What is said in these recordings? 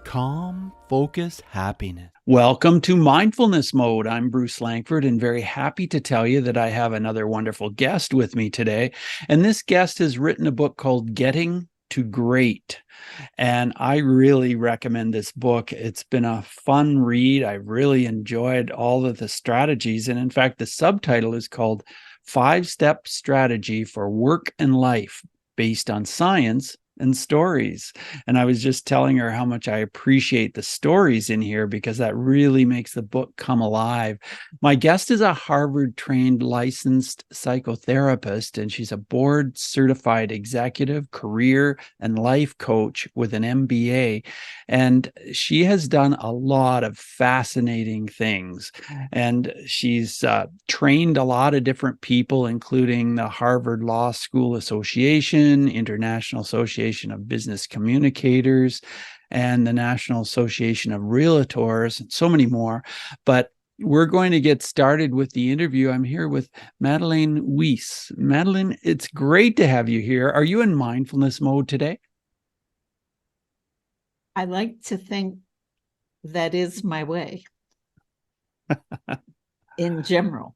Calm, focus, happiness. Welcome to Mindfulness Mode. I'm Bruce Langford and very happy to tell you that I have another wonderful guest with me today. And this guest has written a book called Getting to Great. And I really recommend this book. It's been a fun read. I really enjoyed all of the strategies. And in fact, the subtitle is called 5-Step Strategy for Work and Life Based on Science and Stories. And I was just telling her how much I appreciate the stories in here because that really makes the book come alive. My guest is a Harvard-trained licensed psychotherapist, and she's a board-certified executive, career, and life coach with an MBA. And she has done a lot of fascinating things. And she's trained a lot of different people, including the Harvard Law School Association, International Association of Business Communicators, and the National Association of Realtors, and so many more. But we're going to get started with the interview. I'm here with Madelaine Weiss. Madelaine, it's great to have you here. Are you in mindfulness mode today? I like to think that is my way in general.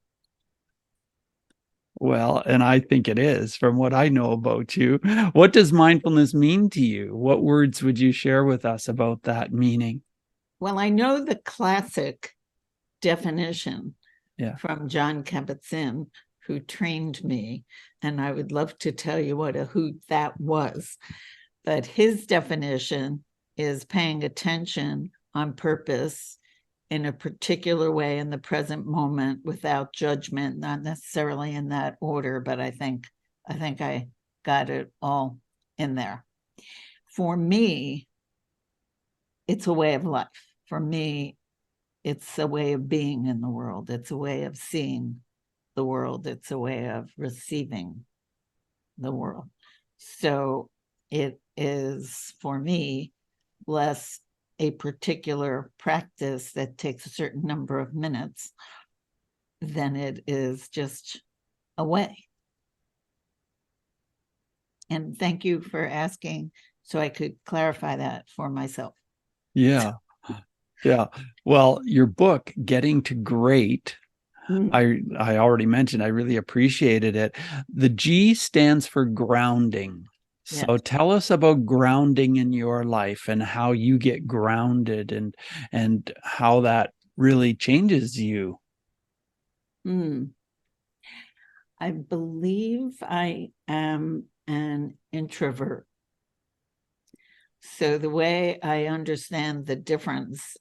Well, and I think it is from what I know about you. What does mindfulness mean to you? What words would you share with us about that meaning? Well, I know the classic definition from John Kabat-Zinn, who trained me, and I would love to tell you what a hoot that was. But his definition is paying attention on purpose in a particular way in the present moment without judgment, not necessarily in that order, but I think I got it all in there. For me, it's a way of life. For me, it's a way of being in the world. It's a way of seeing the world. It's a way of receiving the world. So it is, for me, less a particular practice that takes a certain number of minutes than it is just a way. And thank you for asking so I could clarify that for myself. Yeah. Yeah. Well, your book, Getting to Great, I already mentioned, I really appreciated it. The G stands for grounding. So tell us about grounding in your life and how you get grounded and how that really changes you. I believe I am an introvert. So the way I understand the difference,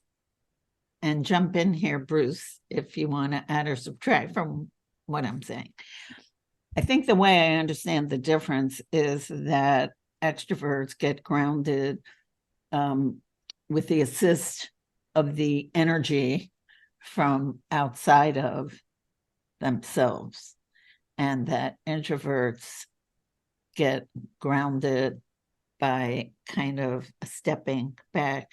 and jump in here, Bruce, if you want to add or subtract from what I'm saying. I think the way I understand the difference is that extroverts get grounded with the assist of the energy from outside of themselves, and that introverts get grounded by kind of stepping back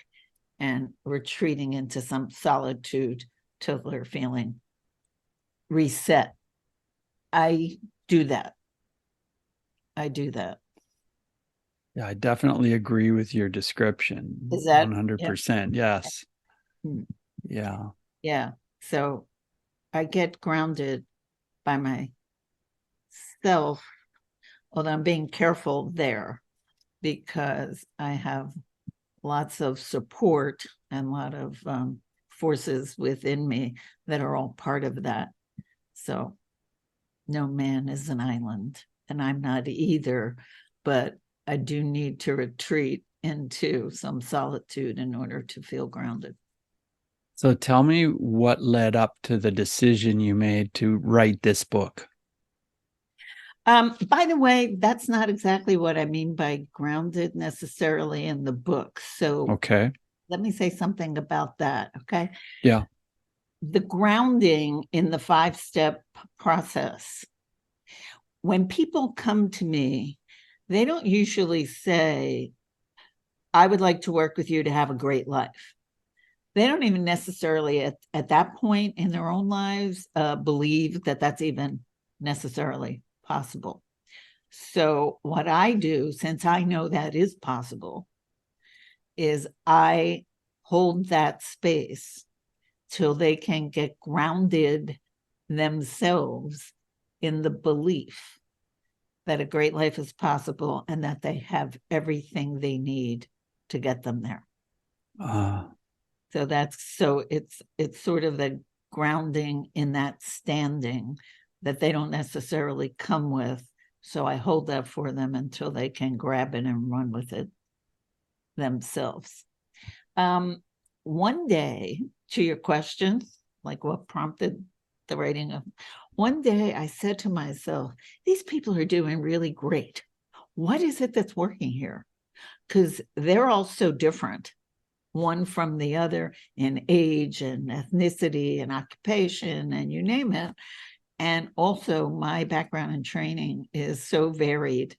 and retreating into some solitude till they're feeling reset. I do that. Yeah, I definitely agree with your description. Is that 100%? Yes. Yeah. Yeah. So I get grounded by myself, although I'm being careful there because I have lots of support and a lot of forces within me that are all part of that. So no man is an island, and I'm not either, but I do need to retreat into some solitude in order to feel grounded. So tell me what led up to the decision you made to write this book. By the way, that's not exactly what I mean by grounded necessarily in the book. So let me say something about that, okay? Yeah. The grounding in the 5-step process. When people come to me, they don't usually say, I would like to work with you to have a great life. They don't even necessarily at that point in their own lives believe that that's even necessarily possible. So what I do, since I know that is possible, is I hold that space till they can get grounded themselves in the belief that a great life is possible and that they have everything they need to get them there. So it's sort of the grounding in that standing that they don't necessarily come with. So I hold that for them until they can grab it and run with it themselves. One day, to your question, like what prompted the writing of, one day I said to myself, these people are doing really great. What is it that's working here? Because they're all so different, one from the other, in age and ethnicity and occupation and you name it. And also my background and training is so varied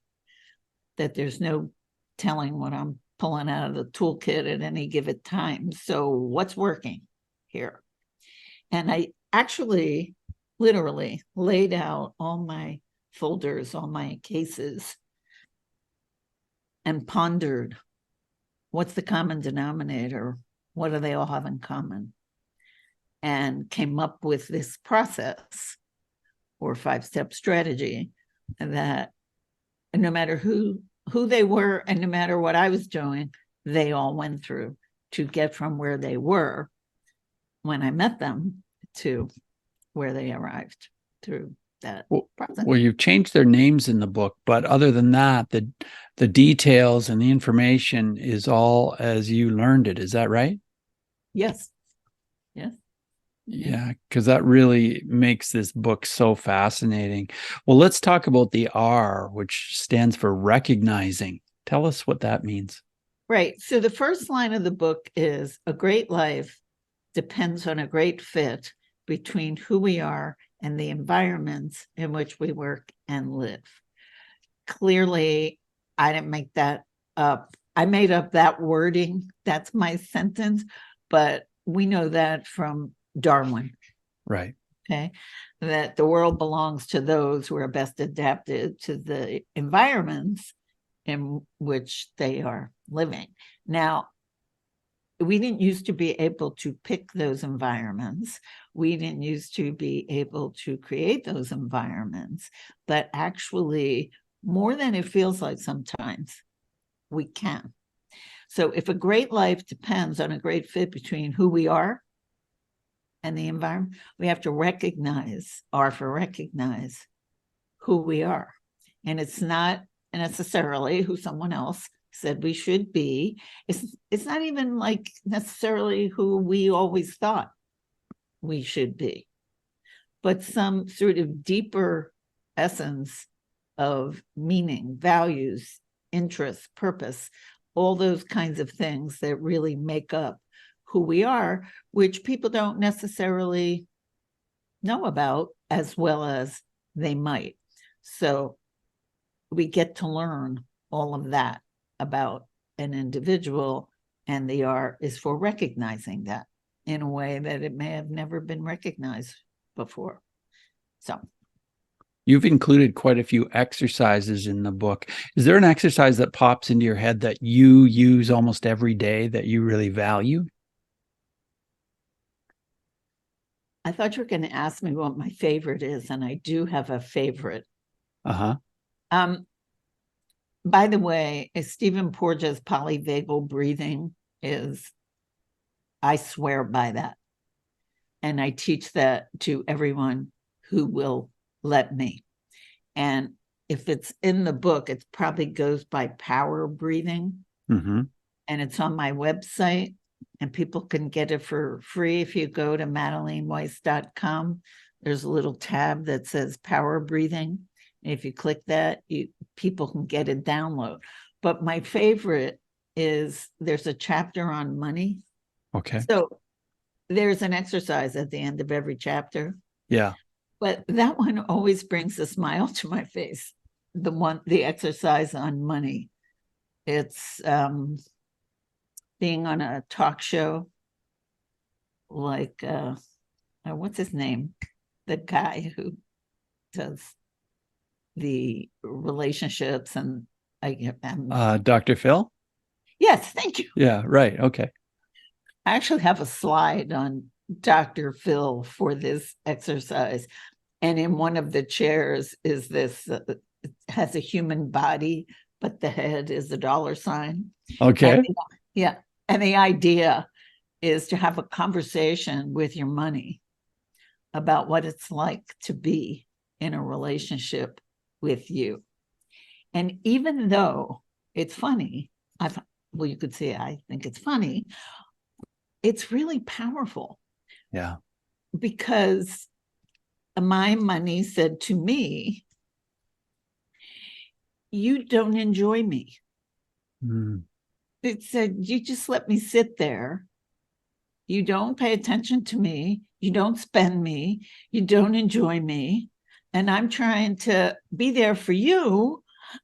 that there's no telling what I'm pulling out of the toolkit at any given time. So what's working here? And I actually literally laid out all my folders, all my cases, and pondered, what's the common denominator? What do they all have in common? And came up with this process or 5-step strategy that no matter who they were and no matter what I was doing, they all went through to get from where they were when I met them to where they arrived through that process. Well, you've changed their names in the book, but other than that, the details and the information is all as you learned it. Is that right? Yes. Yes. Yeah, because that really makes this book so fascinating. Well, let's talk about the R, which stands for recognizing. Tell us what that means. Right. So the first line of the book is, a great life depends on a great fit between who we are and the environments in which we work and live. Clearly, I didn't make that up. I made up that wording. That's my sentence, but we know that from Darwin. Right. Okay. That the world belongs to those who are best adapted to the environments in which they are living. Now, we didn't used to be able to pick those environments. We didn't used to be able to create those environments, but actually, more than it feels like sometimes, we can. So if a great life depends on a great fit between who we are and the environment, we have to recognize who we are. And it's not necessarily who someone else said we should be. It's not even like necessarily who we always thought we should be, but some sort of deeper essence of meaning, values, interests, purpose, all those kinds of things that really make up who we are, which people don't necessarily know about as well as they might. So we get to learn all of that about an individual, and the R is for recognizing that in a way that it may have never been recognized before. So you've included quite a few exercises in the book. Is there an exercise that pops into your head that you use almost every day that you really value? I thought you were going to ask me what my favorite is, and I do have a favorite. By the way, Stephen Porges' polyvagal breathing is, I swear by that. And I teach that to everyone who will let me. And if it's in the book, it probably goes by power breathing. Mm-hmm. And it's on my website, and people can get it for free. If you go to MadelaineWeiss.com, there's a little tab that says power breathing. If you click that, people can get a download. But my favorite is, there's a chapter on money. Okay. So there's an exercise at the end of every chapter. Yeah. But that one always brings a smile to my face. The exercise on money. It's being on a talk show, like what's his name? The guy who does the relationships, and Dr. Phil? Yes, thank you. Yeah, right. Okay. I actually have a slide on Dr. Phil for this exercise. And in one of the chairs is this, it has a human body, but the head is a dollar sign. Okay. And, yeah. And the idea is to have a conversation with your money about what it's like to be in a relationship with you. And even though it's funny, well, you could say I think it's funny, it's really powerful. Yeah. Because my money said to me, you don't enjoy me. Mm. It said, you just let me sit there. You don't pay attention to me. You don't spend me. You don't enjoy me. And I'm trying to be there for you.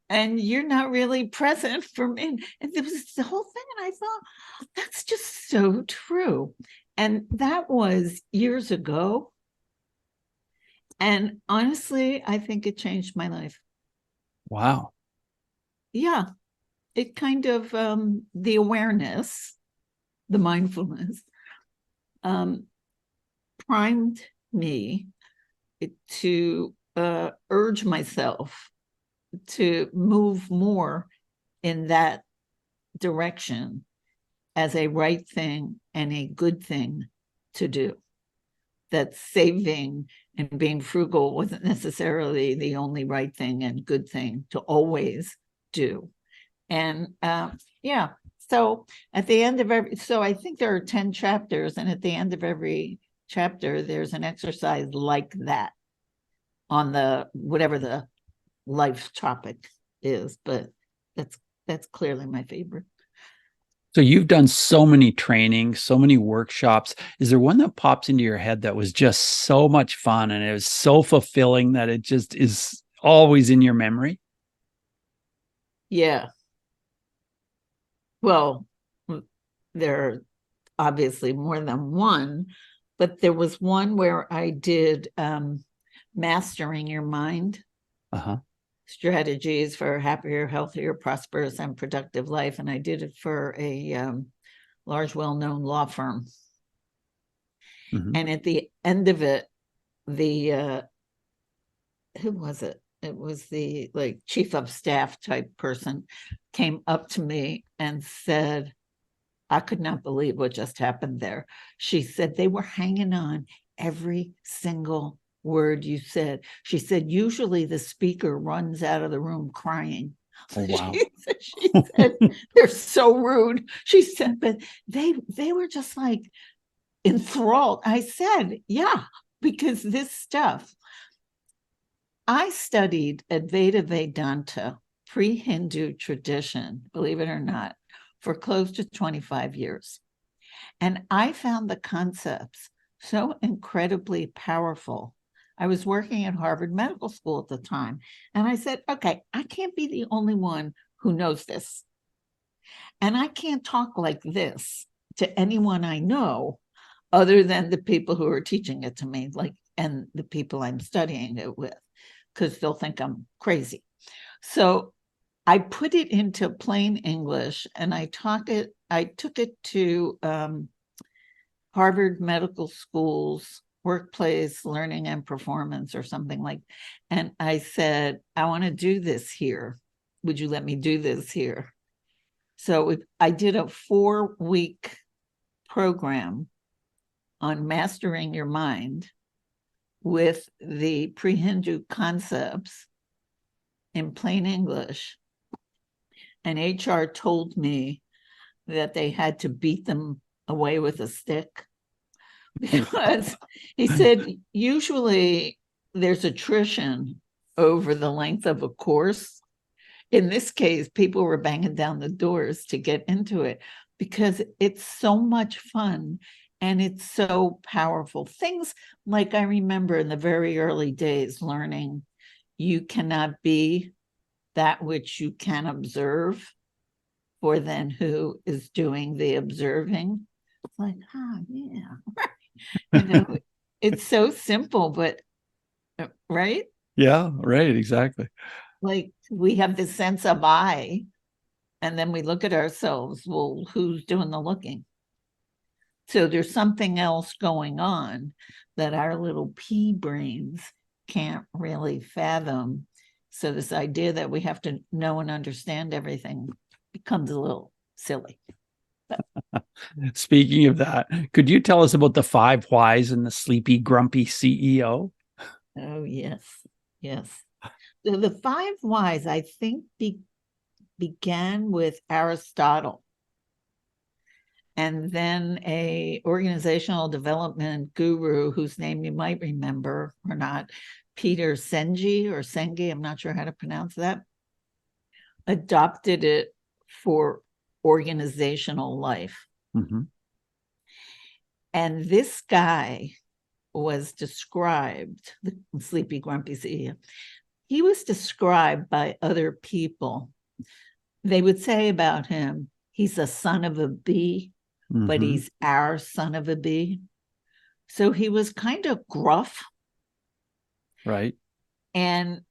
And you're not really present for me. And there was the whole thing. And I thought, that's just so true. And that was years ago. And honestly, I think it changed my life. Wow. Yeah. It kind of, the awareness, the mindfulness, primed me to urge myself to move more in that direction as a right thing and a good thing to do. That saving and being frugal wasn't necessarily the only right thing and good thing to always do. And yeah, so at the end of so I think there are 10 chapters, and at the end of every chapter, there's an exercise like that on the whatever the life topic is, but that's clearly my favorite. So you've done so many trainings, so many workshops. Is there one that pops into your head that was just so much fun and it was so fulfilling that it just is always in your memory? Yeah. Well, there are obviously more than one, but there was one where I did mastering your mind. Strategies for a happier, healthier, prosperous, and productive life. And I did it for a large, well-known law firm. And at the end of it, the who was it? It was the like chief of staff type person came up to me and said, I could not believe what just happened there. She said they were hanging on every single word you said. She said, usually the speaker runs out of the room crying. Oh, wow. She said, they're so rude. She said, but they were just like enthralled. I said, yeah, because this stuff, I studied Advaita Vedanta, pre-Hindu tradition, believe it or not, for close to 25 years. And I found the concepts so incredibly powerful. I was working at Harvard Medical School at the time. And I said, okay, I can't be the only one who knows this. And I can't talk like this to anyone I know other than the people who are teaching it to me, like, and the people I'm studying it with, because they'll think I'm crazy. So I put it into plain English and I took it to Harvard Medical School's workplace learning and performance or something like, and I said, I want to do this here. Would you let me do this here? So I did a 4-week program on mastering your mind with the pre-Hindu concepts in plain English. And HR told me that they had to beat them away with a stick because he said, usually there's attrition over the length of a course. In this case, people were banging down the doors to get into it because it's so much fun and it's so powerful. Things like I remember in the very early days learning, you cannot be that which you can observe, for then who is doing the observing. It's like, yeah. You know, it's so simple, but right? Yeah, right, exactly. Like we have this sense of I, and then we look at ourselves, well, who's doing the looking? So there's something else going on that our little pea brains can't really fathom. So this idea that we have to know and understand everything becomes a little silly. Speaking of that, could you tell us about the 5 whys and the sleepy, grumpy CEO? Oh, yes. Yes. So the 5 whys, I think, began with Aristotle. And then a organizational development guru whose name you might remember or not, Peter Senge, I'm not sure how to pronounce that, adopted it for organizational life. Mm-hmm. And this guy was described, the sleepy, grumpy CEO, he was described by other people. They would say about him, he's a son of a bee, but he's our son of a bee. So he was kind of gruff. Right. And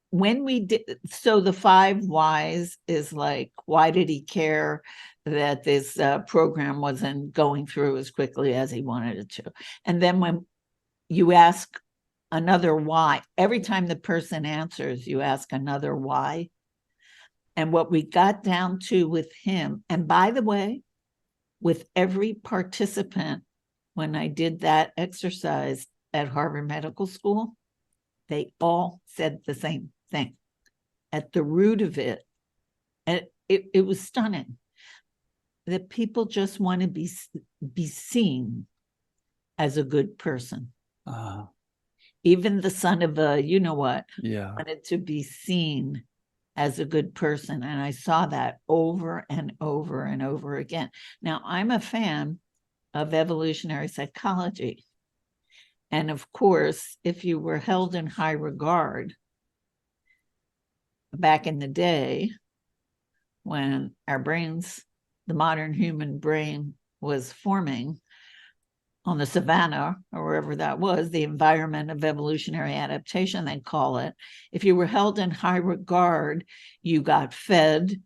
when we did, so the 5 whys is like, why did he care that this program wasn't going through as quickly as he wanted it to? And then when you ask another why, every time the person answers, you ask another why. And what we got down to with him, and by the way, with every participant, when I did that exercise at Harvard Medical School, they all said the same thing. At the root of it, and it was stunning that people just want to be seen as a good person. Even the son of a, you know what, wanted to be seen as a good person. And I saw that over and over and over again. Now, I'm a fan of evolutionary psychology. And of course, if you were held in high regard back in the day when our brains, the modern human brain was forming on the savannah or wherever that was, the environment of evolutionary adaptation, they call it. If you were held in high regard, you got fed,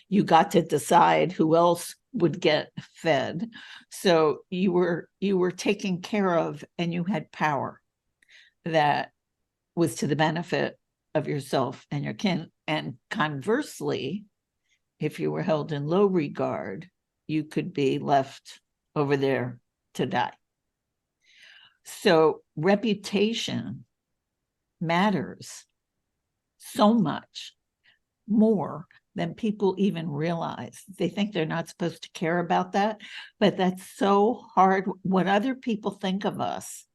you got to decide who else would get fed. So you were taken care of and you had power that was to the benefit of yourself and your kin. And conversely, if you were held in low regard, you could be left over there to die. So reputation matters so much more than people even realize. They think they're not supposed to care about that, but that's so hard. What other people think of us,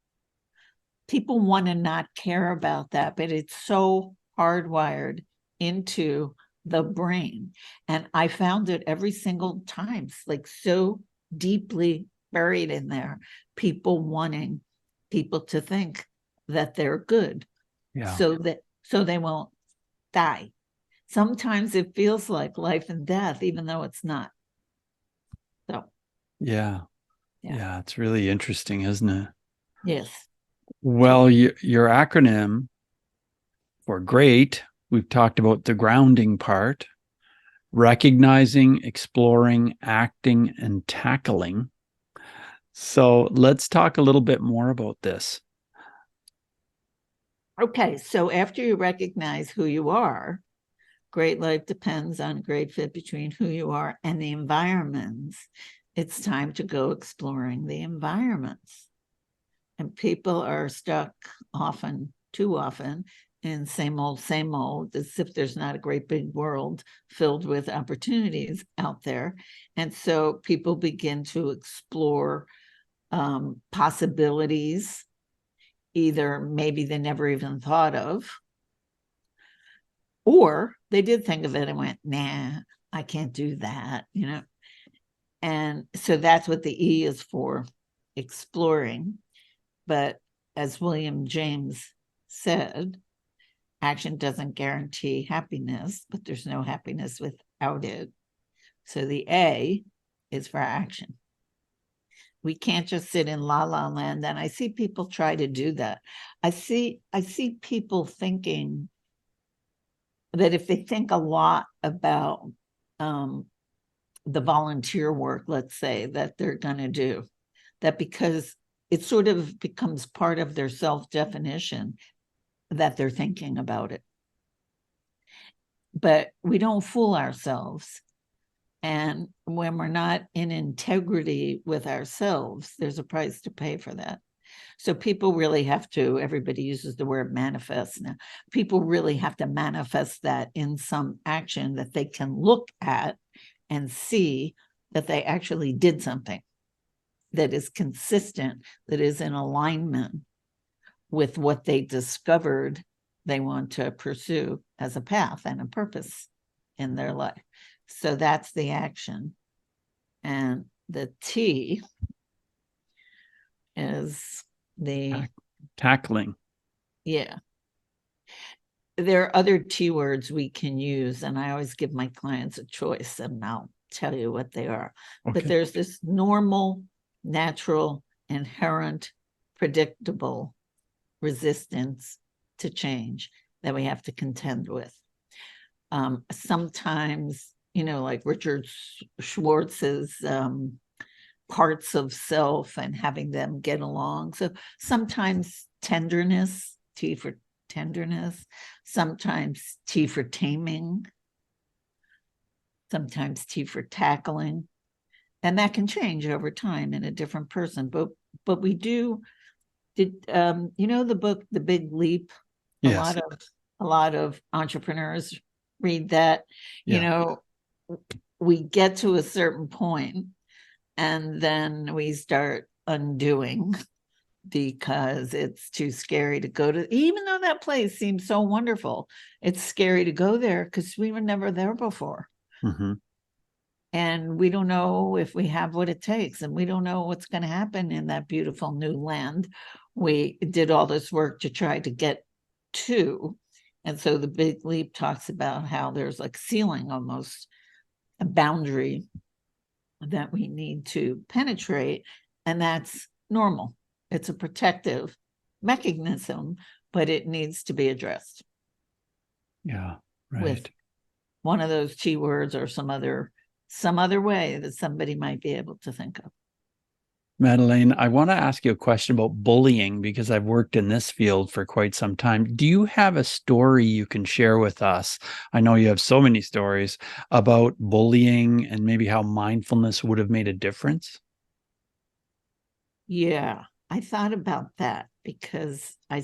people want to not care about that, but it's so hardwired into the brain. And I found it every single time, like so deeply buried in there, people wanting people to think that they're good, so they won't die. Sometimes it feels like life and death, even though it's not. So yeah, it's really interesting, isn't it? Yes. Well, your acronym for GREAT, we've talked about the grounding part, recognizing, exploring, acting, and tackling. So let's talk a little bit more about this. Okay, so after you recognize who you are, great life depends on a great fit between who you are and the environments. It's time to go exploring the environments. And people are stuck often, too often, in same old, as if there's not a great big world filled with opportunities out there. And so people begin to explore possibilities, either maybe they never even thought of, or they did think of it and went, nah, I can't do that, you know. And so that's what the E is for, exploring. But as William James said, action doesn't guarantee happiness, but there's no happiness without it. So the A is for action. We can't just sit in la la land. And I see people try to do that. I see people thinking that if they think a lot about the volunteer work, let's say, that they're going to do, that because it sort of becomes part of their self-definition that they're thinking about it. But we don't fool ourselves. And when we're not in integrity with ourselves, there's a price to pay for that. So people really have to, everybody uses the word manifest now. People really have to manifest that in some action that they can look at and see that they actually did something that is consistent, that is in alignment with what they discovered they want to pursue as a path and a purpose in their life. So that's the action. And the T is the tackling. Yeah. There are other T words we can use, and I always give my clients a choice, and I'll tell you what they are. Okay. But there's this normal, natural, inherent, predictable resistance to change that we have to contend with. Sometimes, like Richard Schwartz's parts of self and having them get along. So sometimes tenderness, T for tenderness, sometimes T for taming, sometimes T for tackling. And that can change over time in a different person. But we do, the book, The Big Leap? Yes. A lot of entrepreneurs read that. We get to a certain point and then we start undoing because it's too scary to go to, even though that place seems so wonderful, it's scary to go there because we were never there before. Mm-hmm. And we don't know if we have what it takes, and we don't know what's going to happen in that beautiful new land we did all this work to try to get to. And so the Big Leap talks about how there's like ceiling, almost a boundary that we need to penetrate, and that's normal. It's a protective mechanism, but it needs to be addressed. Yeah, right. With one of those T words or some other way that somebody might be able to think of. Madelaine, I want to ask you a question about bullying because I've worked in this field for quite some time. Do you have a story you can share with us? I know you have so many stories about bullying and maybe how mindfulness would have made a difference. Yeah, I thought about that because I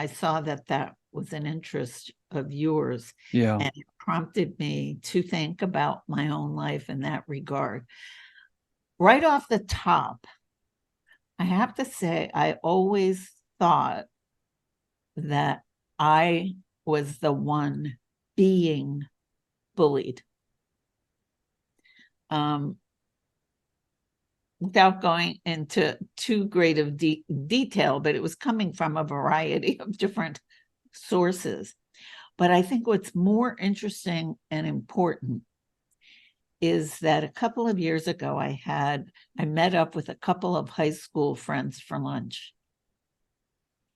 saw that was an interest of yours. Yeah. And it prompted me to think about my own life in that regard. Right off the top, I have to say, I always thought that I was the one being bullied. Without going into too great of detail, but it was coming from a variety of different sources. But I think what's more interesting and important is that a couple of years ago, I met up with a couple of high school friends for lunch.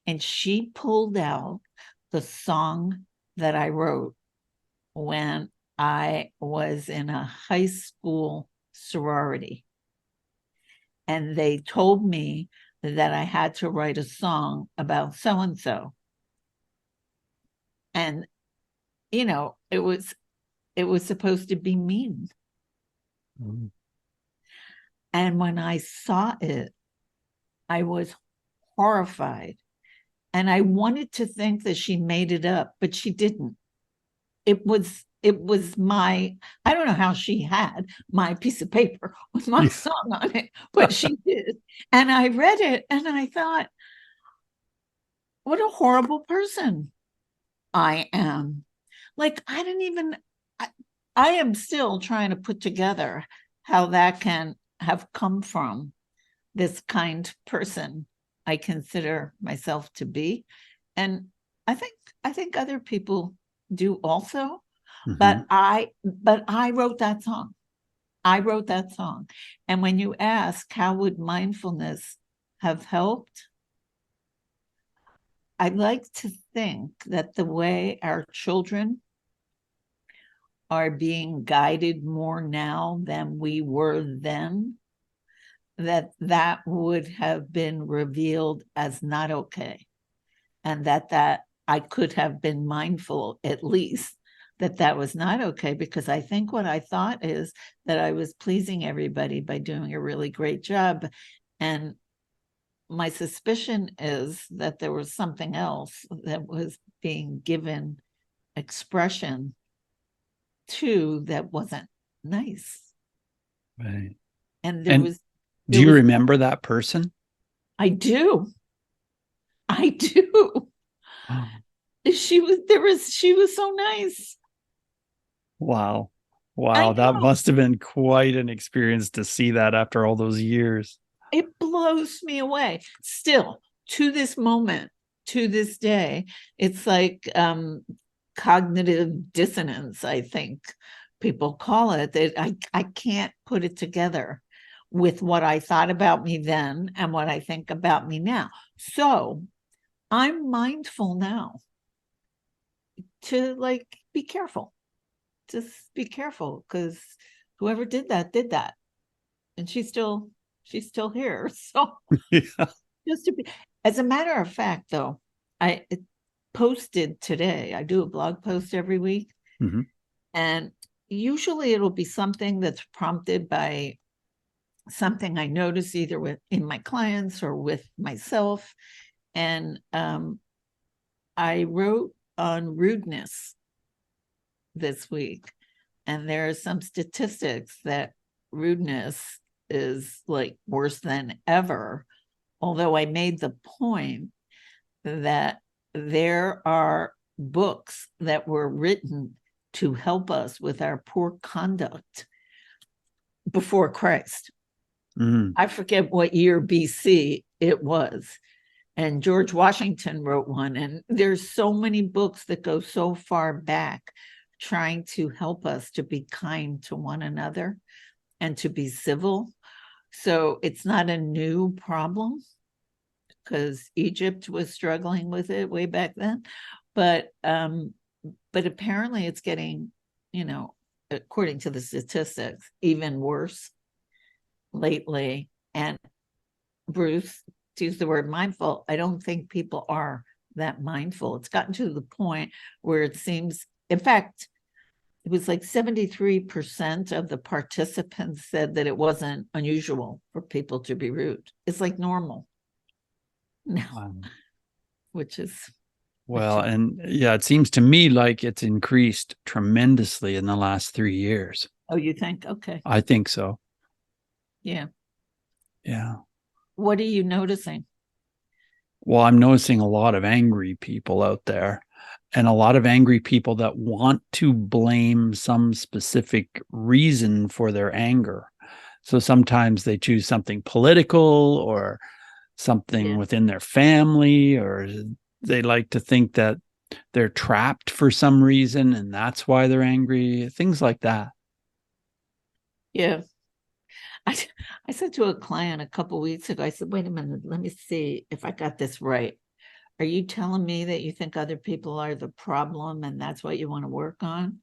And she pulled out the song that I wrote when I was in a high school sorority. And they told me that I had to write a song about so-and-so. And, it was supposed to be mean. Mm. And when I saw it, I was horrified. And I wanted to think that she made it up, but she didn't. It was my, I don't know how she had my piece of paper with my song on it, but she did. And I read it and I thought, what a horrible person I am. Like, I am still trying to put together how that can have come from this kind person I consider myself to be. And I think other people do also. Mm-hmm. But I wrote that song. And when you ask, how would mindfulness have helped? I'd like to think that the way our children are being guided more now than we were then, that would have been revealed as not okay. And that I could have been mindful, at least, that was not okay, because I think what I thought is that I was pleasing everybody by doing a really great job. And my suspicion is that there was something else that was being given expression to that wasn't nice. Right. And do you remember that person? I do. She was so nice. Wow. That must have been quite an experience to see that after all those years. It blows me away. Still, to this moment, to this day, it's like cognitive dissonance, I think people call it. I can't put it together with what I thought about me then and what I think about me now. So I'm mindful now to be careful. Just be careful, because whoever did that. And she's still here. So yeah. just to be, as a matter of fact, though, I posted today. I do a blog post every week. Mm-hmm. And usually it'll be something that's prompted by something I notice either in my clients or with myself. And I wrote on rudeness this week, and there are some statistics that rudeness is worse than ever. Although I made the point that there are books that were written to help us with our poor conduct before Christ. Mm-hmm. I forget what year BC it was. And George Washington wrote one. And there's so many books that go so far back trying to help us to be kind to one another and to be civil. So it's not a new problem, because Egypt was struggling with it way back then. But apparently it's getting, according to the statistics, even worse lately. And Bruce, to use the word mindful, I don't think people are that mindful. It's gotten to the point where it seems, in fact, it was 73% of the participants said that it wasn't unusual for people to be rude. It's normal now, which is and yeah, it seems to me like it's increased tremendously in the last 3 years. Oh, you think? Okay. I think so. Yeah. What are you noticing? Well, I'm noticing a lot of angry people out there, and a lot of angry people that want to blame some specific reason for their anger. So sometimes they choose something political or something within their family, or they like to think that they're trapped for some reason and that's why they're angry, things like that. Yeah. I said to a client a couple of weeks ago, I said, wait a minute, let me see if I got this right. Are you telling me that you think other people are the problem and that's what you want to work on?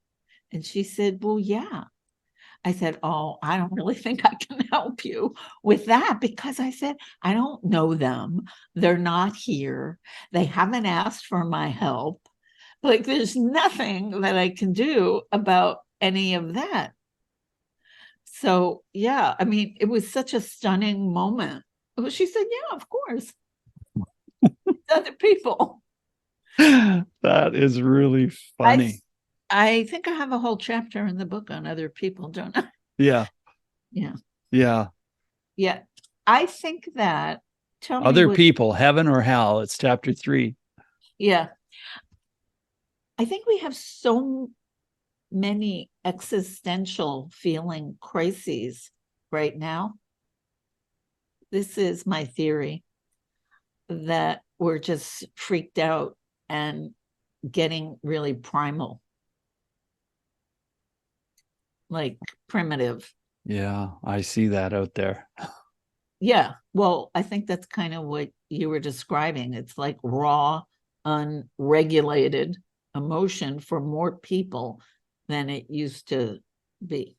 And she said, well, yeah. I said, oh, I don't really think I can help you with that, because I said, I don't know them. They're not here. They haven't asked for my help. There's nothing that I can do about any of that. So, yeah, I mean, it was such a stunning moment. She said, yeah, of course. Other people. That is really funny. I think I have a whole chapter in the book on other people, don't I? Yeah. I think that other people, heaven or hell, it's chapter 3. Yeah. I think we have so many existential feeling crises right now. This is my theory, that we're just freaked out and getting really primal, primitive. Yeah, I see that out there. Yeah, well, I think that's kind of what you were describing. It's raw, unregulated emotion for more people than it used to be.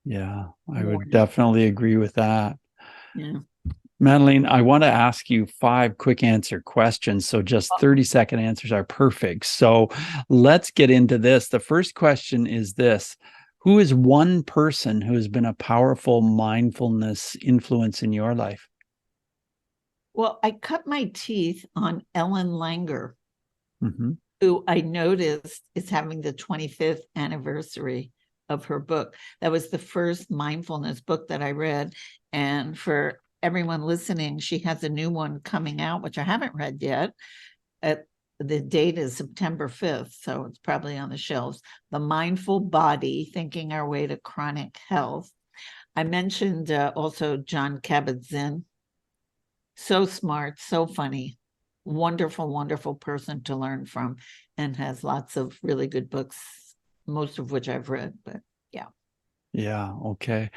Yeah, I More. would definitely agree with that. Yeah. Madelaine, I want to ask you 5 quick answer questions. So just 30-second answers are perfect. So let's get into this. The first question is this: who is one person who has been a powerful mindfulness influence in your life? Well, I cut my teeth on Ellen Langer, Mm-hmm. who I noticed is having the 25th anniversary of her book. That was the first mindfulness book that I read. And for everyone listening, she has a new one coming out, which I haven't read yet. The date is September 5th, so it's probably on the shelves. The Mindful Body, Thinking Our Way to Chronic Health. I mentioned also Jon Kabat-Zinn. So smart, so funny, wonderful, wonderful person to learn from, and has lots of really good books, most of which I've read, but yeah. Yeah, okay.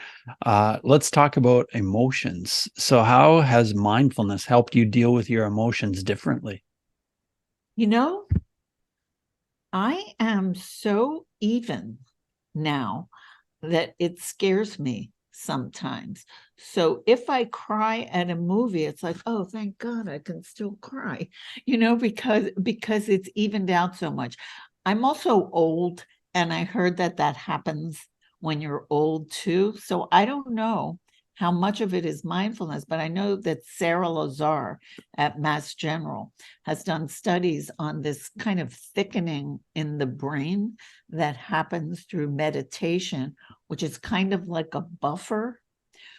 Let's talk about emotions. So how has mindfulness helped you deal with your emotions differently? You know, I am so even now that it scares me sometimes. So if I cry at a movie, it's like, oh, thank God I can still cry, because it's evened out so much. I'm also old, and I heard that happens when you're old too. So I don't know how much of it is mindfulness, but I know that Sarah Lazar at Mass General has done studies on this kind of thickening in the brain that happens through meditation, which is kind of like a buffer.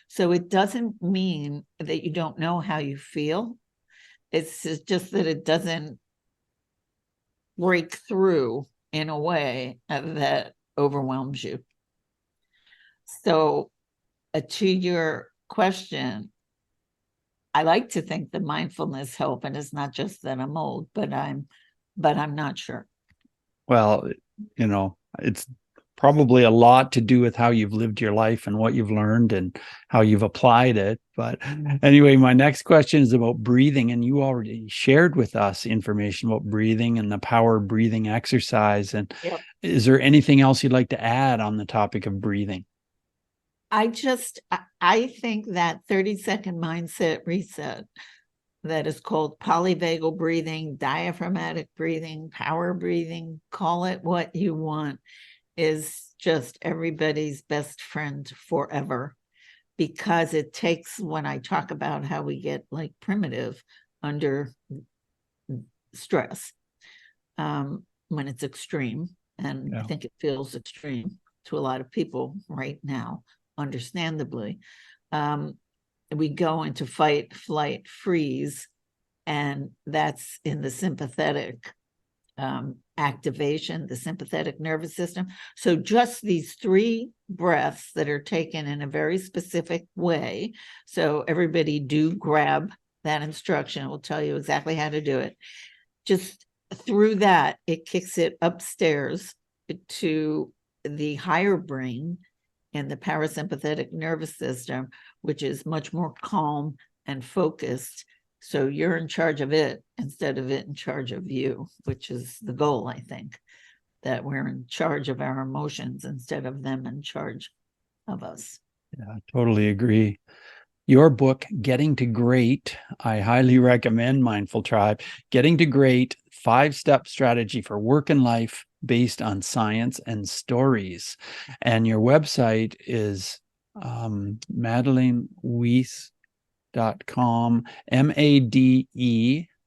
So it doesn't mean that you don't know how you feel. It's just that it doesn't break through in a way that overwhelms you. So to your question, I like to think the mindfulness help, and it's not just that I'm old, but I'm not sure. Well, it's probably a lot to do with how you've lived your life and what you've learned and how you've applied it. But anyway, my next question is about breathing. And you already shared with us information about breathing and the power of breathing exercise. And Yep. is there anything else you'd like to add on the topic of breathing? I think that 30-second mindset reset that is called polyvagal breathing, diaphragmatic breathing, power breathing, call it what you want, is just everybody's best friend forever, because it takes, when I talk about how we get like primitive under stress, when it's extreme, and Yeah. I think it feels extreme to a lot of people right now, understandably, we go into fight, flight, freeze, and that's in the sympathetic activation, the sympathetic nervous system. So just these 3 breaths that are taken in a very specific way. So everybody do grab that instruction. It will tell you exactly how to do it. Just through that, it kicks it upstairs to the higher brain and the parasympathetic nervous system, which is much more calm and focused. So you're in charge of it instead of it in charge of you, which is the goal, I think, that we're in charge of our emotions instead of them in charge of us. Yeah, I totally agree. Your book, Getting to Great, I highly recommend, Mindful Tribe. Getting to Great, 5-step strategy for work and life based on science and stories. And your website is MadelaineWeiss.com, MadelaineWeiss.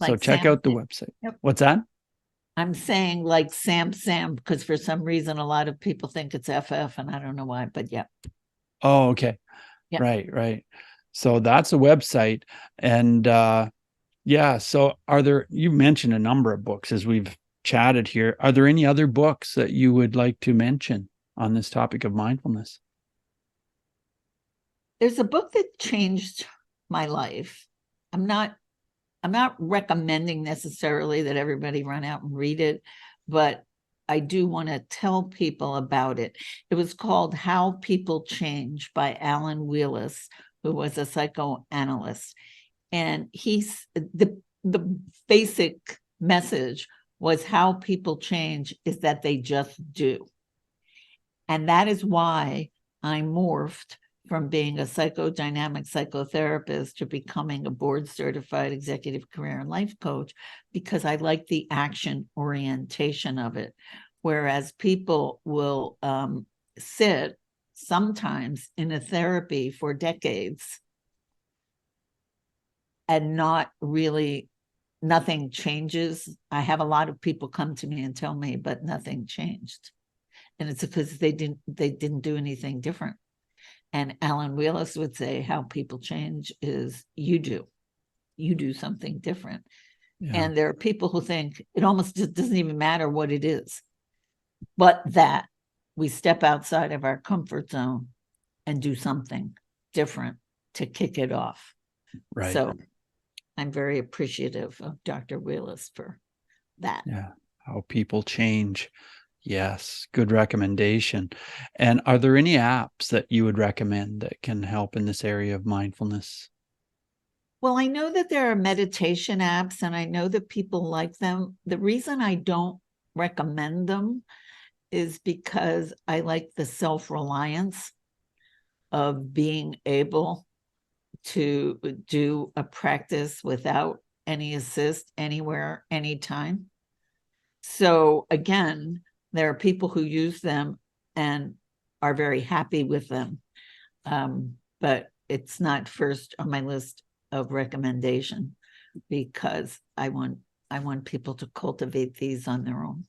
So Like check Sam. out the website. Yep. What's that? I'm saying like Sam, because for some reason a lot of people think it's FF, and I don't know why, but yeah. Oh, okay. Yeah. Right. So that's a website. And yeah, so you mentioned a number of books as we've chatted here. Are there any other books that you would like to mention on this topic of mindfulness? There's a book that changed my life. I'm not recommending necessarily that everybody run out and read it, but I do want to tell people about it. It was called How People Change by Alan Wheelis, who was a psychoanalyst. And the basic message was how people change is that they just do. And that is why I morphed from being a psychodynamic psychotherapist to becoming a board certified executive career and life coach, because I like the action orientation of it. Whereas people will sit sometimes in a therapy for decades and not really, nothing changes. I have a lot of people come to me and tell me, but nothing changed. And it's because they didn't do anything different. And Alan Weiss would say how people change is you do something different. Yeah. And there are people who think it almost just doesn't even matter what it is, but that we step outside of our comfort zone and do something different to kick it off. Right. So I'm very appreciative of Dr. Weiss for that. Yeah. How people change. Yes. Good recommendation. And are there any apps that you would recommend that can help in this area of mindfulness? Well, I know that there are meditation apps and I know that people like them. The reason I don't recommend them is because I like the self-reliance of being able to do a practice without any assist anywhere, anytime. So again, there are people who use them and are very happy with them. But it's not first on my list of recommendation because I want people to cultivate these on their own.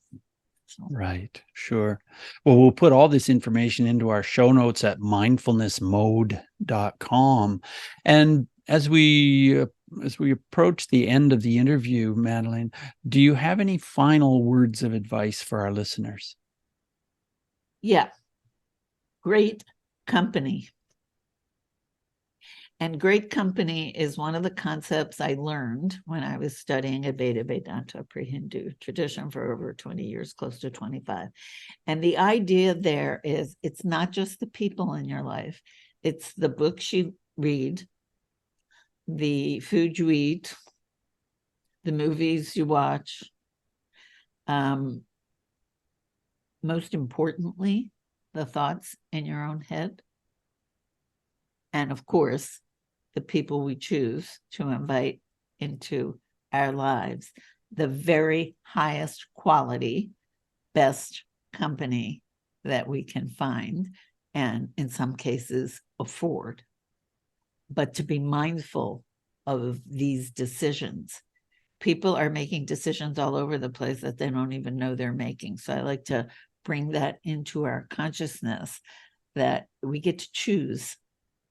So. Right. Sure. Well, we'll put all this information into our show notes at mindfulnessmode.com. And as we approach the end of the interview, Madelaine, do you have any final words of advice for our listeners? Yeah. Great company. And great company is one of the concepts I learned when I was studying Advaita Vedanta pre-Hindu tradition for over 20 years, close to 25. And the idea there is it's not just the people in your life, it's the books you read, the food you eat, the movies you watch. Most importantly, the thoughts in your own head. And of course, the people we choose to invite into our lives, the very highest quality, best company that we can find, and in some cases afford. But to be mindful of these decisions. People are making decisions all over the place that they don't even know they're making. So I like to bring that into our consciousness, that we get to choose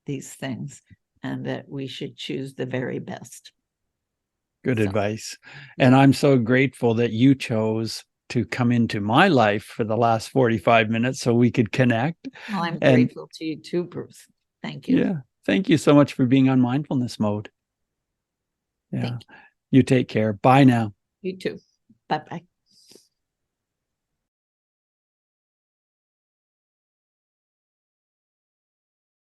these things and that we should choose the very best. Good advice. And I'm so grateful that you chose to come into my life for the last 45 minutes so we could connect. Well, I'm grateful to you too, Bruce. Thank you. Yeah. Thank you so much for being on Mindfulness Mode. Yeah. You take care. Bye now. You too. Bye-bye.